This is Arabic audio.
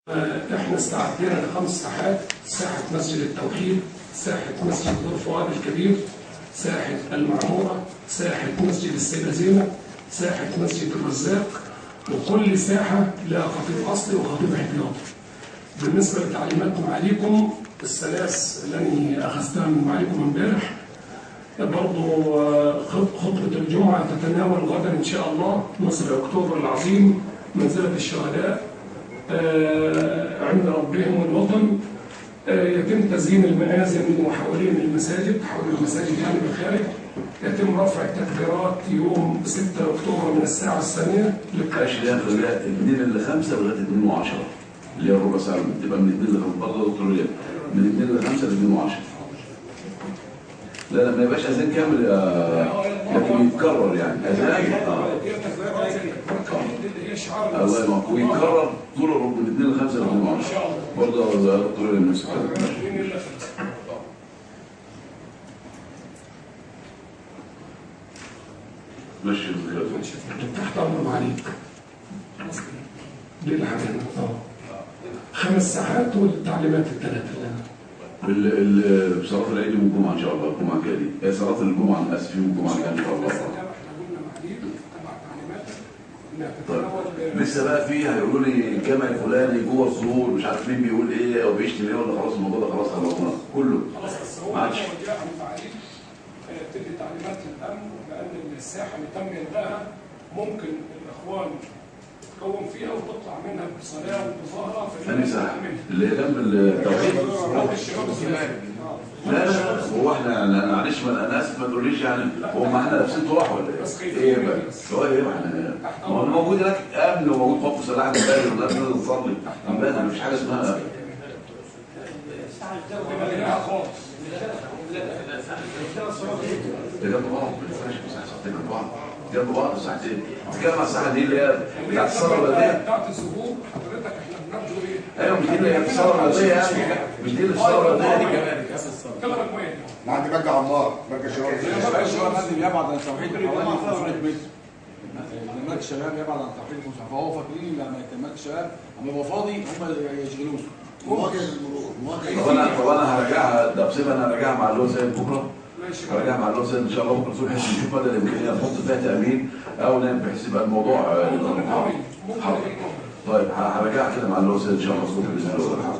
احنا استعدينا لخمس ساحات: ساحة مسجد التوحيد، ساحة مسجد دور فؤاد الكبير، ساحة المعمورة، ساحة مسجد السيدة زينب، ساحة مسجد الرزاق، وكل ساحة لها خطيب أصلي وخطيب احتياطي. بالنسبة لتعليمات معاليكم الثلاث اللي أخذتها من معاليكم امبارح، برضه خطبة الجمعة تتناول غدا إن شاء الله مصر أكتوبر العظيم، منزلة الشهداء عند ربهم والوطن. يتم تزيين المآذن وحوالين المساجد، حول المساجد يعني بالخارج. يتم رفع التكبيرات يوم 6 أكتوبر من الساعة الثانية للقاشي ده خلال 2 ل 5 لغاية 2 و10 اللي هي الربع ساعة بتبقى من 2 ل 5 برضه دكتور رياض من 2 ل 5 ل 2 و10. لا ما يبقاش اذان كامل لكن يتكرر يعني اذان الله يبارك ويتكرر طول من 2 ل 5 ل 2 و10 برضه دكتور رياض نفس الكلام. ماشي تحت امر عليك. ليه الحاجات خمس ساعات والتعليمات الثلاثه صلاة العيد والجمعة إن شاء الله. الجمعة الجاية صلاة الجمعة أنا آسف يوم الجمعة الجاية إن شاء الله. طيب لسه بقى في هيقولوا لي الجامع الفلاني جوه السور مش عارف مين بيقول إيه أو بيشتم إيه ولا خلاص الموضوع ده خلاص خلصناه كله. ما عادش. تدي تعليمات للأمن لأن الساحة اللي تم إلغائها ممكن الإخوان تكون فيها وتطلع منها بصلاة وبظاهرة في المساحة اللي هي جنب التوحيد. لا هو احنا معلش انا اسف ما تقوليش يعني هو ما احنا لابسين طرح ولا ايه؟ ايه بقى؟ هو ايه احنا ما هو موجود هناك امن وموجود خوف وسلاح بالي والناس لازم تصلي. امبارح مفيش حاجه اسمها ده جنب بعض ما ينفعش ساعتين جنب بعض جنب بعض ساعتين. تتكلم على الساحه دي اللي هي بتاعت الصلاه البلديه بتاعت الظهور. حضرتك احنا بنرجو ايه؟ ايوه مش دي اللي هي الصلاه البلديه يعني مش دي الصلاه البلديه دي كمان كلامك مهم. انا عندي بقى عمار بقى شباب الشباب لازم يبعد عن توحيد حوالي 500 متر. جماعه الشباب يبعد عن توحيد 500 فهو فاكرين لما جماعه الشباب اما يبقى فاضي هم يشغلوه. مواجهه المرور طب انا هرجعها ده بسيبها انا هرجعها مع اللون سيد بكره. هرجعها مع اللون سيد ان شاء الله بكره الصبح نشوف مدى الامكانيه نحط فيها تامين او نعمل بحيث يبقى الموضوع طيب هرجعها كده مع اللون سيد ان شاء الله الصبح باذن الله.